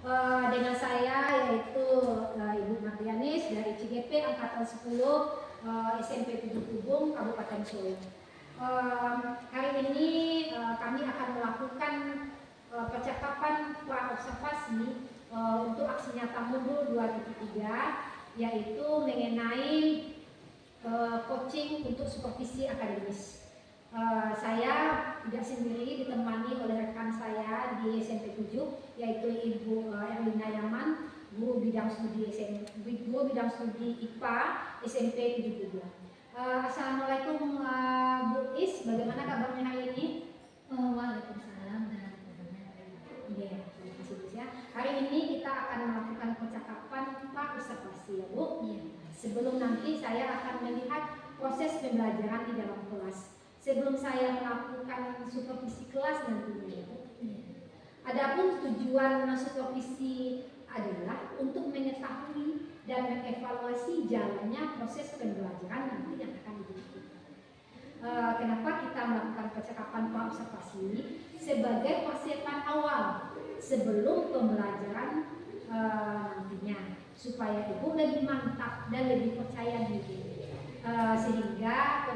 dengan saya yaitu Ibu Mardianis dari CGP Angkatan 10 SMP 7 Kubung, Kabupaten Solo. Hari ini kami akan melakukan percakapan pra-observasi untuk aksi nyata mundur 2.3, yaitu mengenai coaching untuk supervisi akademis. Saya tidak sendiri, ditemani oleh rekan saya di SMP 7, yaitu Ibu Erlina Yaman, guru bidang studi IPA SMP 72. Assalamualaikum Bu Is, bagaimana kabarnya hari ini? Waalaikumsalam dan terima kasih Bu ya. Hari ini kita akan melakukan percakapan pra-observasi ya Bu. Sebelum nanti saya akan melihat proses pembelajaran di dalam kelas. Sebelum saya melakukan supervisi kelas nantinya ya Bu. Adapun tujuan supervisi adalah untuk mengetahui dan mengevaluasi jalannya proses pembelajaran nanti yang akan dilakukan. Kenapa kita melakukan percakapan pra-observasi ini? Sebagai persiapan awal sebelum pembelajaran nantinya, supaya Ibu lebih mantap dan lebih percaya diri, sehingga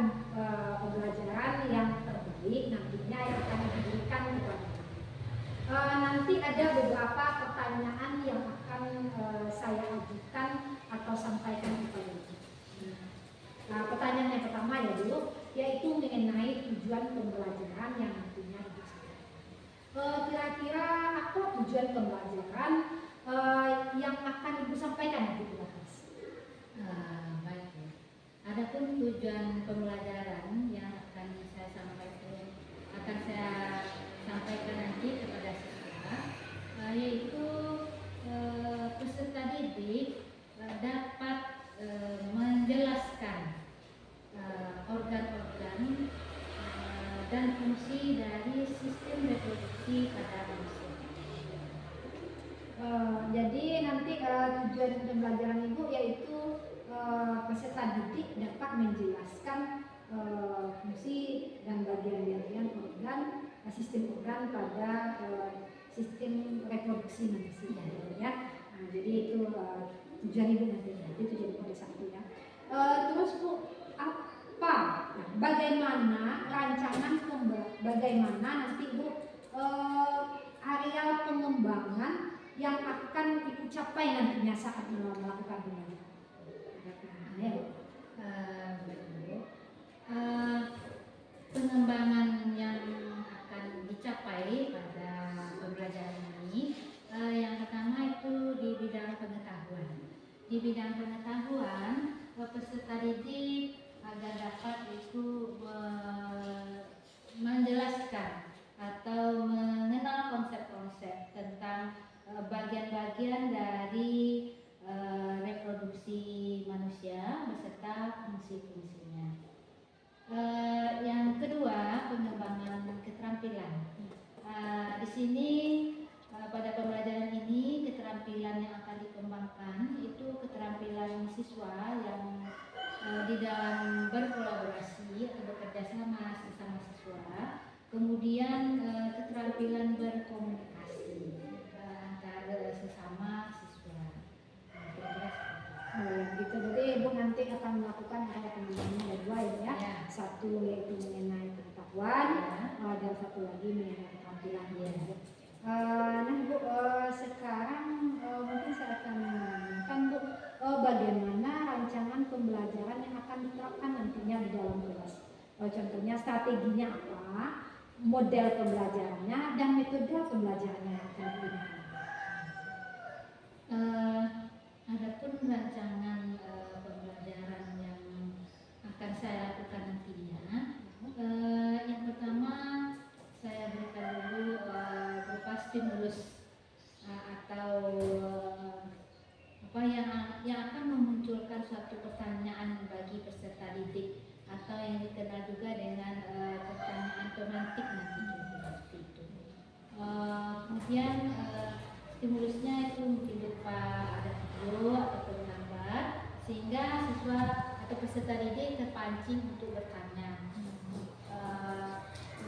pembelajaran yang terbaik nantinya yang akan diberikan kepada nanti ada beberapa pertanyaan yang akan saya ajukan atau sampaikan kepada Ibu. Nah, pertanyaan yang pertama ya dulu, yaitu mengenai tujuan pembelajaran yang nantinya Ibu sampaikan. Kira-kira apa tujuan pembelajaran yang akan Ibu sampaikan nanti di kelas? Baik. Adapun tujuan pembelajaran yang akan saya sampaikan nanti kepada siswa, yaitu peserta didik dapat menjelaskan organ-organ dan fungsi dari sistem reproduksi pada manusia. Jadi nanti tujuan pembelajaran Ibu yaitu peserta didik dapat menjelaskan fungsi dan bagian-bagian organ, sistem organ pada sistem reproduksi manusia ya. Nah, jadi itu tujuan Ibu nanti itu tujuan Ibu satu ya. Terus Bu, apa? Nah, bagaimana rancangan bagaimana nanti Ibu area pengembangan yang akan Ibu capai nantinya saat melakukan pembelajaran? Pengembangan yang akan dicapai pada pembelajaran ini, yang pertama itu di bidang pengetahuan. Di bidang pengetahuan, peserta didik agar dapat itu menjelaskan atau mengenal konsep-konsep tentang bagian-bagian dari reproduksi manusia beserta fungsi-fungsinya. Yang kedua, pengembangan keterampilan. Di sini pada pembelajaran ini keterampilan yang akan dikembangkan itu keterampilan siswa yang di dalam berkolaborasi atau bekerja sama sesama siswa, kemudian keterampilan berkomunikasi antara sesama siswa. Gitu. Jadi Ibu nanti akan melakukan area pengembangan ada dua ya. Satu yaitu mengenai pengetahuan dan satu lagi mengenai keterampilan ya. Nah Bu, sekarang mungkin saya akan menanyakan Bu, bagaimana rancangan pembelajaran yang akan diterapkan nantinya di dalam kelas. Contohnya strateginya apa, model pembelajarannya dan metode pembelajarannya yang akan digunakan. Adapun rancangan pembelajaran yang akan saya lakukan nantinya, yang pertama saya berikan dulu berupa stimulus atau apa yang akan memunculkan suatu pertanyaan bagi peserta didik atau yang dikenal juga dengan pertanyaan pemantik nanti seperti itu. Kemudian stimulusnya itu mungkin berupa ada video ataupun gambar sehingga siswa atau peserta didik terpancing untuk bertanya,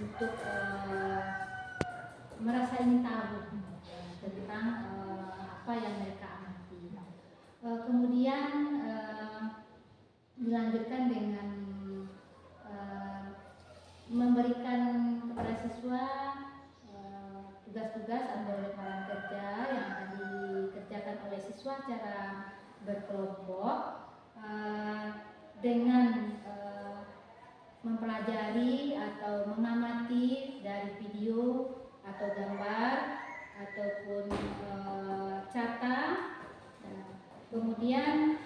untuk merasa ingin tahu tentang secara berkelompok dengan mempelajari atau mengamati dari video atau gambar ataupun carta. Kemudian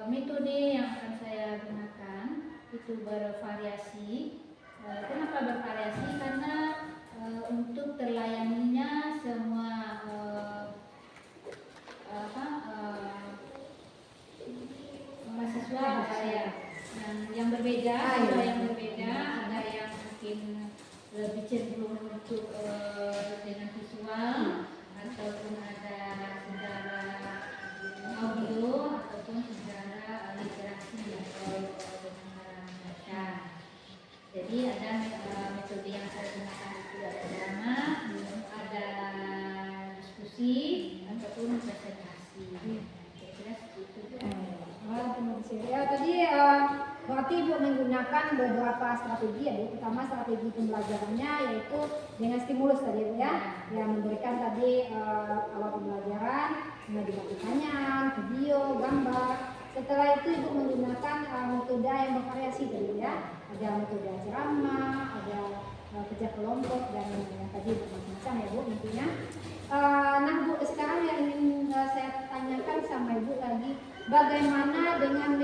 metode yang akan saya gunakan itu bervariasi. Kenapa bervariasi? Karena untuk terlayaninya semua mahasiswa yang berbeda, ada yang berbeda, ada yang mungkin lebih cenderung untuk dengan visual, ataupun ada secara audio ataupun secara literasi atau dengan cara membaca. Jadi ada metode yang saya gunakan itu ada drama, ada diskusi ataupun presentasi. Kira-kira seperti itu. Ya, tadi berarti Ibu menggunakan beberapa strategi ya, Bu. Pertama strategi pembelajarannya yaitu dengan stimulus tadi Bu ya, yang memberikan tadi awal pembelajaran, kemudian pertanyaan, video, gambar. Setelah itu Ibu menggunakan metode yang bervariasi tadi ya, ada metode ceramah, ada kerja kelompok dan yang tadi macam-macam ya Bu intinya. Nah Bu, sekarang yang ingin saya tanyakan sama Ibu lagi, bagaimana dengan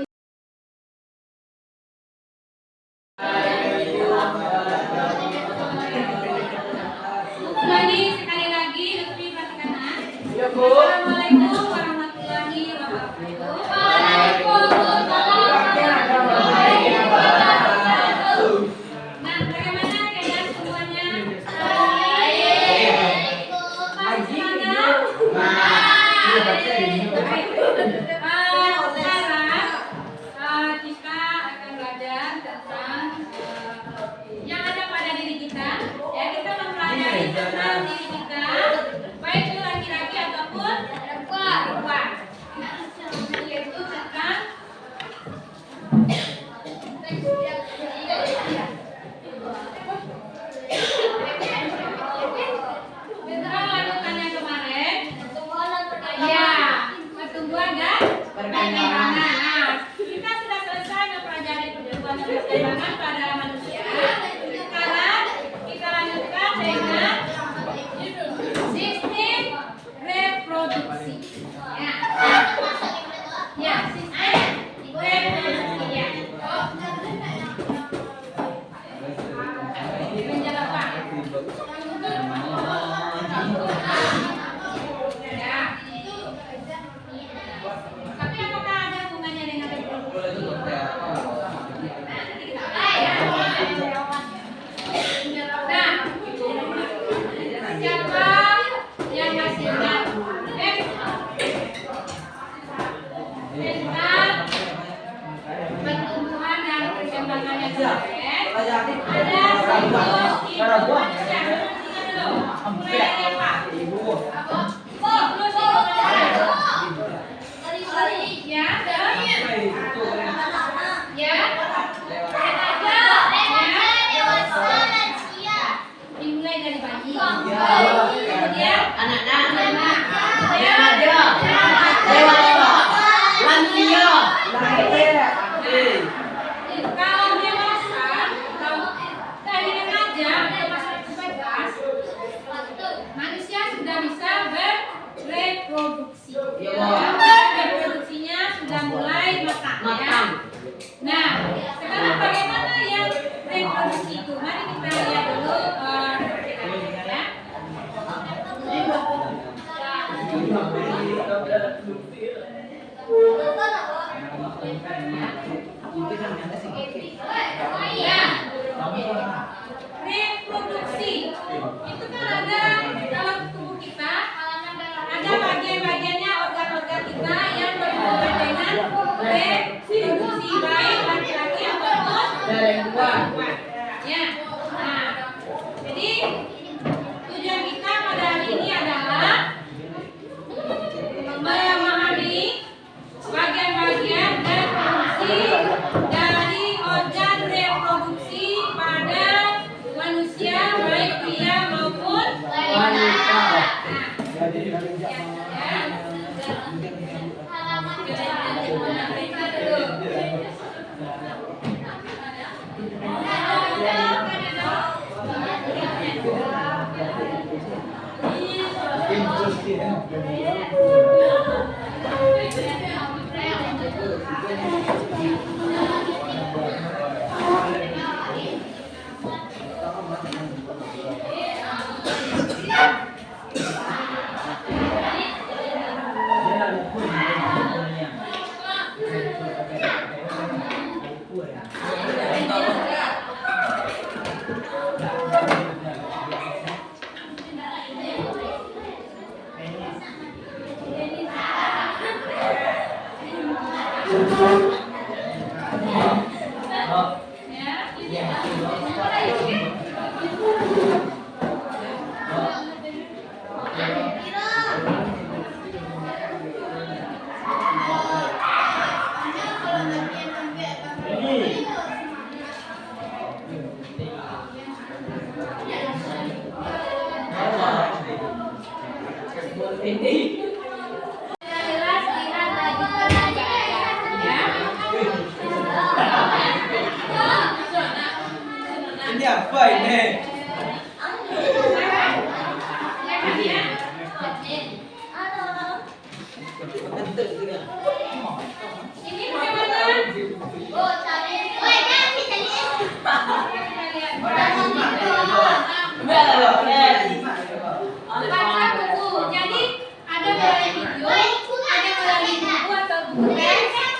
sekali lagi lebih perhatikan. Assalamualaikum warahmatullahi wabarakatuh. Nah, bagaimana kalian semuanya? Sekarang kita akan belajar tentang yang ada pada diri kita. Ya, kita mempelajari tentang diri kita, baik itu laki-laki ataupun perempuan. Yaitu tentang lanjutan yang kemarin. Ya, pertumbuhan dan perkembangan. Nah, kita sudah selesai mempelajari pertumbuhan dan perkembangan pada manusia. Sekarang kita lanjutkan dengan sistem reproduksi. Ya, sistem reproduksi ya. Menjawab Pak. Ya. Tapi apakah ada hubungannya dengan reproduksi? Nah, siapa yang masih ingat tentang pertumbuhan dan perkembangan yang kemarin? Ada siklus evolusi. Mulai dari Pak. Siklus evolusi. Ya, ya. Dimulai dari bayi. Kemudian anak-anak. Kalau dewasa, dari remaja atau masa pubertas, manusia sudah bisa bereproduksi. Reproduksinya sudah mulai matang. Ya. Nah, sekarang bagaimana yang reproduksi itu? Mari kita lihat dulu. Ya. Reproduksi itu kan ada dalam tubuh kita, ada bagian-bagiannya, organ-organ kita yang berhubungan dengan reproduksi, baik laki-laki ataupun perempuan. Ya. Nah, jadi tujuan kita pada hari ini adalah memahami bagian-bagian reproduksi dari organ reproduksi pada manusia, baik pria maupun wanita. Nah, Ini apa ini? Baca buku. Jadi ada melalui video, ada melalui buku atau buku teks, ya.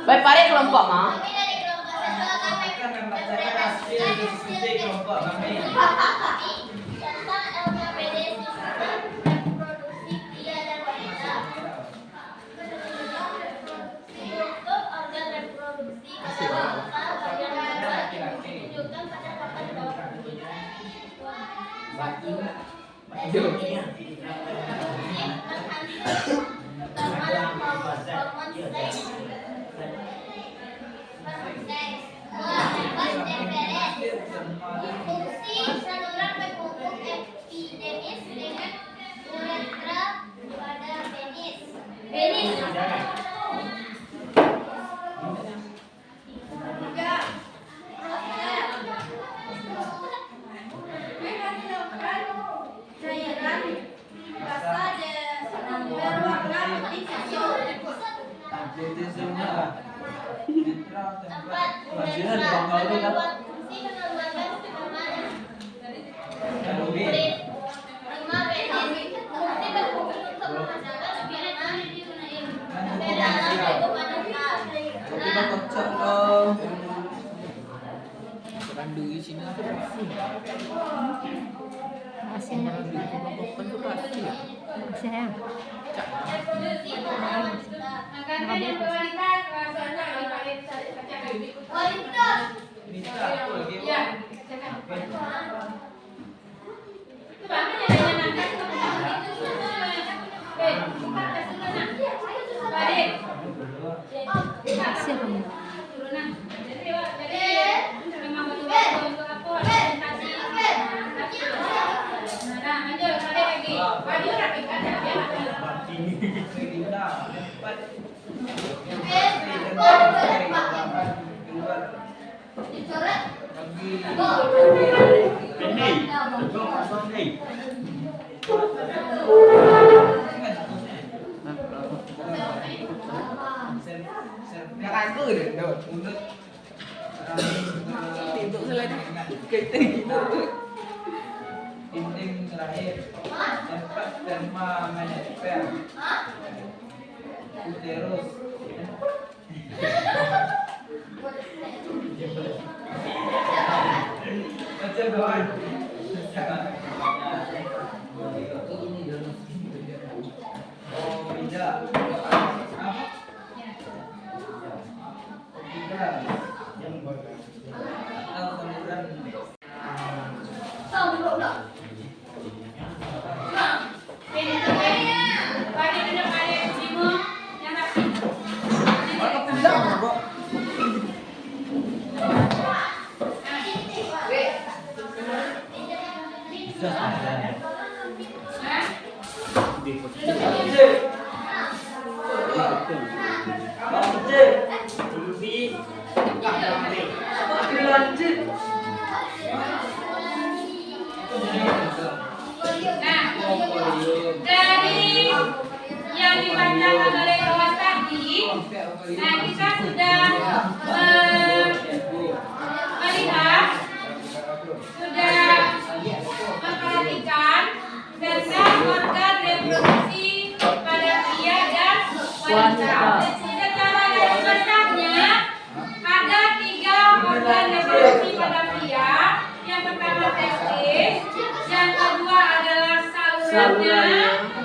Baik pare kelompok mah. Fungsi saluran pembentuk epidermis dengan uretra pada penis. Cairan rasa berwarna putih hijau. Tempat uretra berbuat fungsi mengembangkan sperma kulit. 5. Penis fungsi berfungsi untuk menghasilkan sperma sampai dalam bentuk anakal. 6. Reproduksi pada wanita. Dinding terakhir tempat sperma menempel. Uterus. Baca doa. Oh, tidak. Dari yang dibacakan oleh kawan tadi, nah kita sudah melihat, sudah memperhatikan tentang organ reproduksi pada pria dan wanita. Secara garis besarnya ada 3 organ reproduksi pada pria. Yang pertama testis, yang kedua adalah salurannya,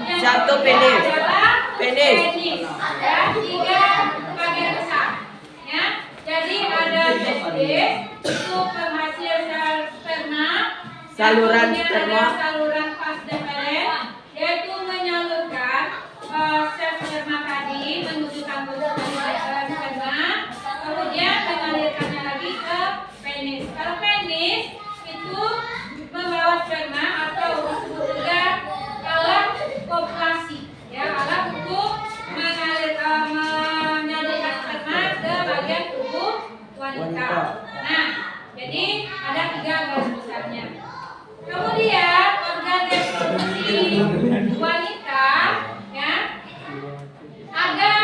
yang Satu ketiga penis. adalah Penis. ya, 3 bagian besar. Ya, jadi ada testis, itu penghasil sperma. Saluran Kemudian sperma. ada saluran vas deferens, yaitu menyalurkan sel sperma tadi menuju kandung sperma, kemudian mengalirkannya lagi ke penis. Kalau penis itu membawa sperma atau disebut juga alat kopulasi, ya, alat untuk menyalurkan sperma ke bagian tubuh wanita. Nah, jadi ada 3 garis besarnya. Kemudian organ reproduksi wanita, ya, ada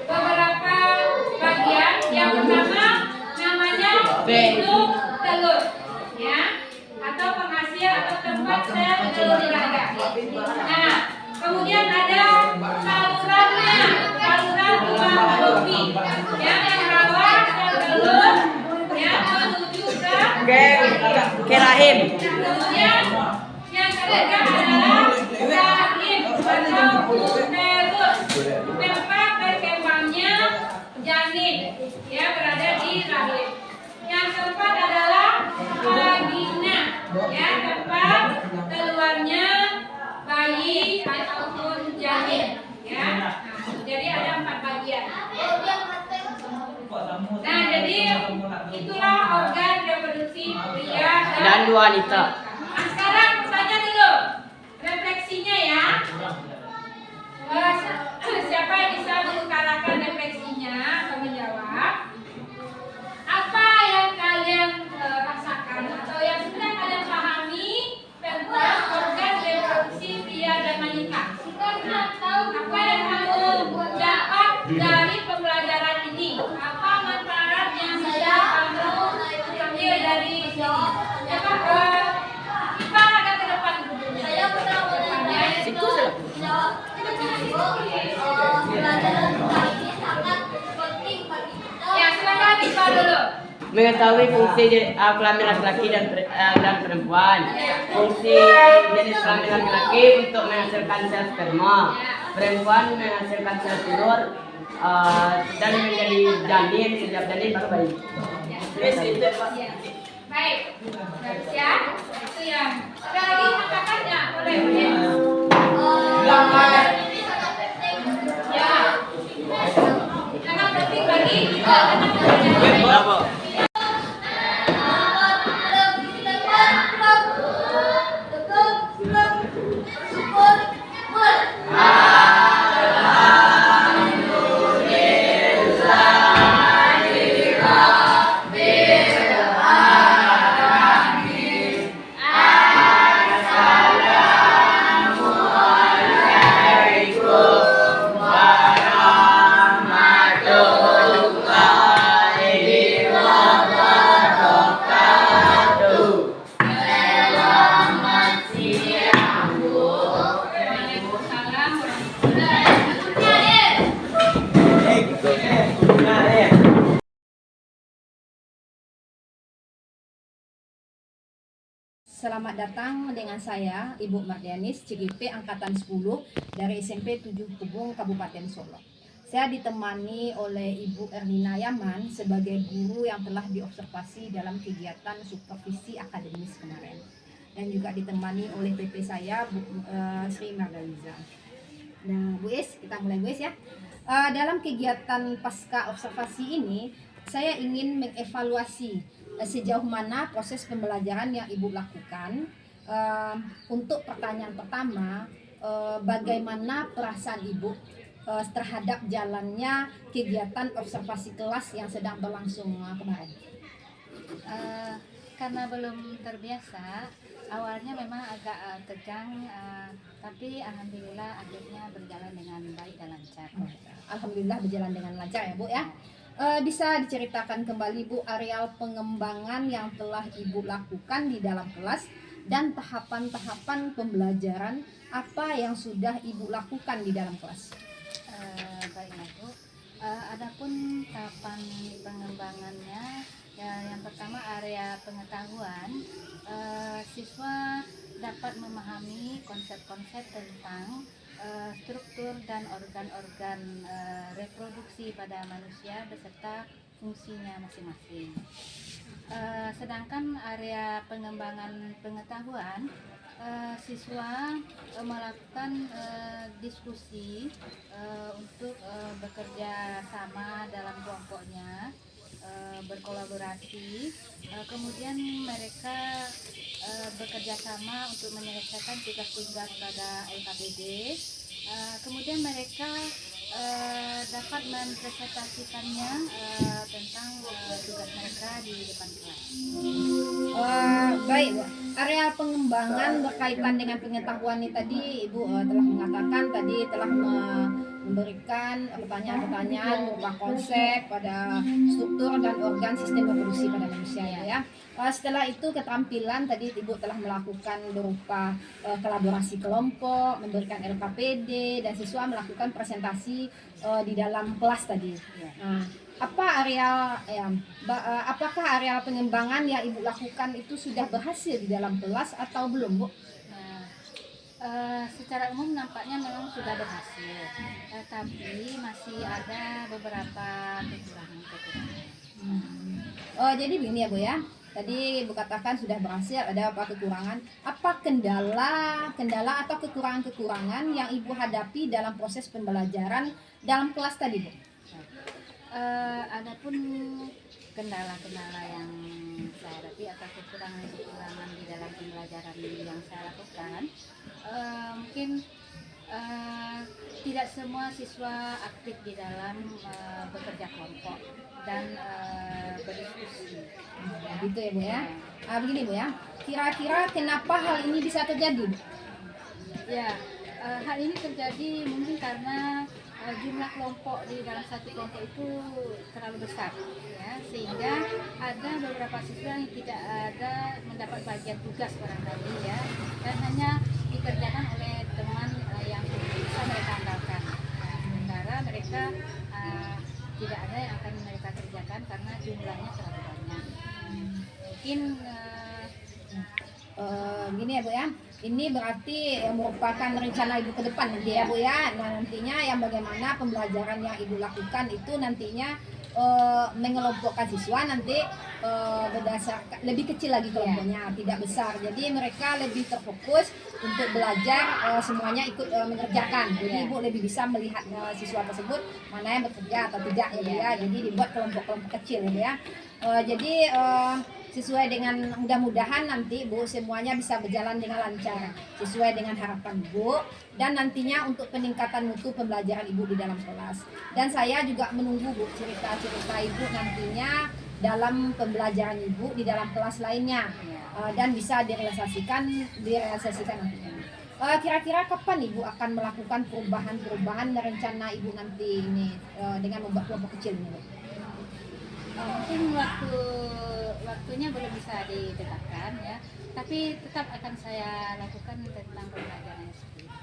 beberapa bagian. Yang pertama namanya induk telur, ya, atau penghasil atau tempat sel telur diraga. Nah, kemudian ada salurannya, saluran tulang belupi, yang merawat sel telur, ya, menuju Ke rahim. kemudian yang ketiga adalah rahim atau uterus, tempat berkembangnya janin, ya, berada di rahim. Yang keempat adalah vagina, ya, tempat keluarnya bayi ataupun janin, ya. Nah, jadi ada 4 bagian. Nah, jadi itulah organ reproduksi pria Dan wanita. Nah, sekarang tanya dulu refleksinya, ya. Siapa yang bisa mengutarakan refleksinya atau menjawab? Apa yang kalian rasakan atau yang sudah kalian pahami tentang organ reproduksi pria dan wanita? Apa yang kamu dapat dari pembelajaran ini? Apa manfaat yang bisa kamu ambil dari sini? Coba kita agak ke depan dulu. Saya pernah ya, silakan Iqbal dulu. Mengetahui fungsi kelamin laki-laki dan perempuan. Fungsi jenis kelamin laki-laki untuk menghasilkan sel sperma, perempuan menghasilkan sel telur dan menjadi janin, sejak janin baru bayi. Ya. Baik, ya, itu yang ada lagi angkatannya, boleh, boleh. Ya, sangat penting bagi kita dalam pembelajaran. Selamat datang dengan saya, Ibu Mardianis, CGP Angkatan 10 dari SMP 7 Kubung, Kabupaten Solo. Saya ditemani oleh Ibu Erlina Yaman sebagai guru yang telah diobservasi dalam kegiatan supervisi akademis kemarin. Dan juga ditemani oleh PP saya, Bu Sri Margaliza. Nah, Bu Is, kita mulai Bu Is ya. Dalam kegiatan pasca observasi ini, saya ingin mengevaluasi sejauh mana proses pembelajaran yang Ibu lakukan. Untuk pertanyaan pertama, bagaimana perasaan Ibu terhadap jalannya kegiatan observasi kelas yang sedang berlangsung kemarin. Karena belum terbiasa, awalnya memang agak tegang, tapi alhamdulillah akhirnya berjalan dengan baik dan lancar. Alhamdulillah berjalan dengan lancar ya Bu ya. Bisa diceritakan kembali Bu areal pengembangan yang telah Ibu lakukan di dalam kelas dan tahapan-tahapan pembelajaran apa yang sudah Ibu lakukan di dalam kelas? Baiklah Bu. Adapun tahapan pengembangannya, ya, yang pertama area pengetahuan, siswa dapat memahami konsep-konsep tentang struktur dan organ-organ reproduksi pada manusia beserta fungsinya masing-masing. Sedangkan area pengembangan pengetahuan, siswa melakukan diskusi untuk bekerja sama dalam kelompoknya, berkolaborasi, kemudian mereka bekerja sama untuk menyelesaikan tugas-tugas pada LKPD, kemudian mereka dapat mempresentasikannya tentang tugas mereka di depan kelas. Baik Bu, area pengembangan berkaitan dengan pengetahuan ini tadi Ibu telah mengatakan tadi telah memberikan pertanyaan-pertanyaan berupa konsep pada struktur dan organ sistem reproduksi pada manusia ya. Setelah itu keterampilan tadi Ibu telah melakukan berupa kolaborasi kelompok, memberikan LKPD dan siswa melakukan presentasi di dalam kelas tadi. Apakah areal pengembangan yang Ibu lakukan itu sudah berhasil di dalam kelas atau belum Bu? Secara umum nampaknya memang sudah berhasil, tapi masih ada beberapa kekurangan. Jadi begini ya Bu ya. Tadi Ibu katakan sudah berhasil, ada apa kekurangan? Apa kendala atau kekurangan-kekurangan yang Ibu hadapi dalam proses pembelajaran dalam kelas tadi Bu? Adapun kendala-kendala yang saya hadapi atau kekurangan-kekurangan di dalam pembelajaran yang saya lakukan, mungkin tidak semua siswa aktif di dalam bekerja kelompok dan berdiskusi. Gitu ya Bu ya. Begini Bu ya, kira-kira kenapa hal ini bisa terjadi? Ya, hal ini terjadi mungkin karena jumlah kelompok di dalam satu kelompok itu terlalu besar, ya, sehingga ada beberapa siswa yang tidak ada mendapat bagian tugas barangkali ya, dan hanya dikerjakan oleh teman yang bisa mereka andalkan. Sementara mereka tidak ada yang akan mereka kerjakan karena jumlahnya terlalu banyak. Mungkin Gini ya Bu ya, ini berarti merupakan rencana Ibu ke depan nanti ya Bu ya. Nah nantinya yang bagaimana pembelajaran yang Ibu lakukan itu nantinya mengelompokkan siswa nanti berdasarkan lebih kecil lagi kelompoknya, tidak besar. Jadi mereka lebih terfokus untuk belajar, semuanya ikut mengerjakan. Jadi Ibu lebih bisa melihat siswa tersebut mana yang bekerja atau tidak ya Bu ya. Jadi dibuat kelompok-kelompok kecil ya Bu ya. Jadi sesuai dengan mudah-mudahan nanti Bu semuanya bisa berjalan dengan lancar sesuai dengan harapan Bu, dan nantinya untuk peningkatan mutu pembelajaran Ibu di dalam kelas. Dan saya juga menunggu Bu cerita-cerita Ibu nantinya dalam pembelajaran Ibu di dalam kelas lainnya, dan bisa direalisasikan nantinya. Kira-kira kapan Ibu akan melakukan perubahan rencana Ibu nanti ini dengan membuat kelompok kecil ini Bu? mungkin waktunya belum bisa ditetapkan ya, tapi tetap akan saya lakukan tentang pembelajaran seperti itu.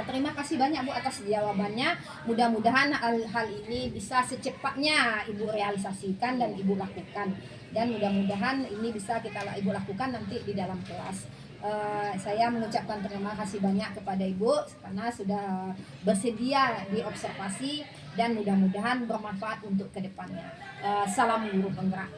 Terima kasih banyak Bu atas jawabannya. Mudah-mudahan hal ini bisa secepatnya Ibu realisasikan dan Ibu lakukan, dan mudah-mudahan ini bisa Ibu lakukan nanti di dalam kelas. Saya mengucapkan terima kasih banyak kepada Ibu karena sudah bersedia diobservasi, dan mudah-mudahan bermanfaat untuk kedepannya. Salam guru penggerak.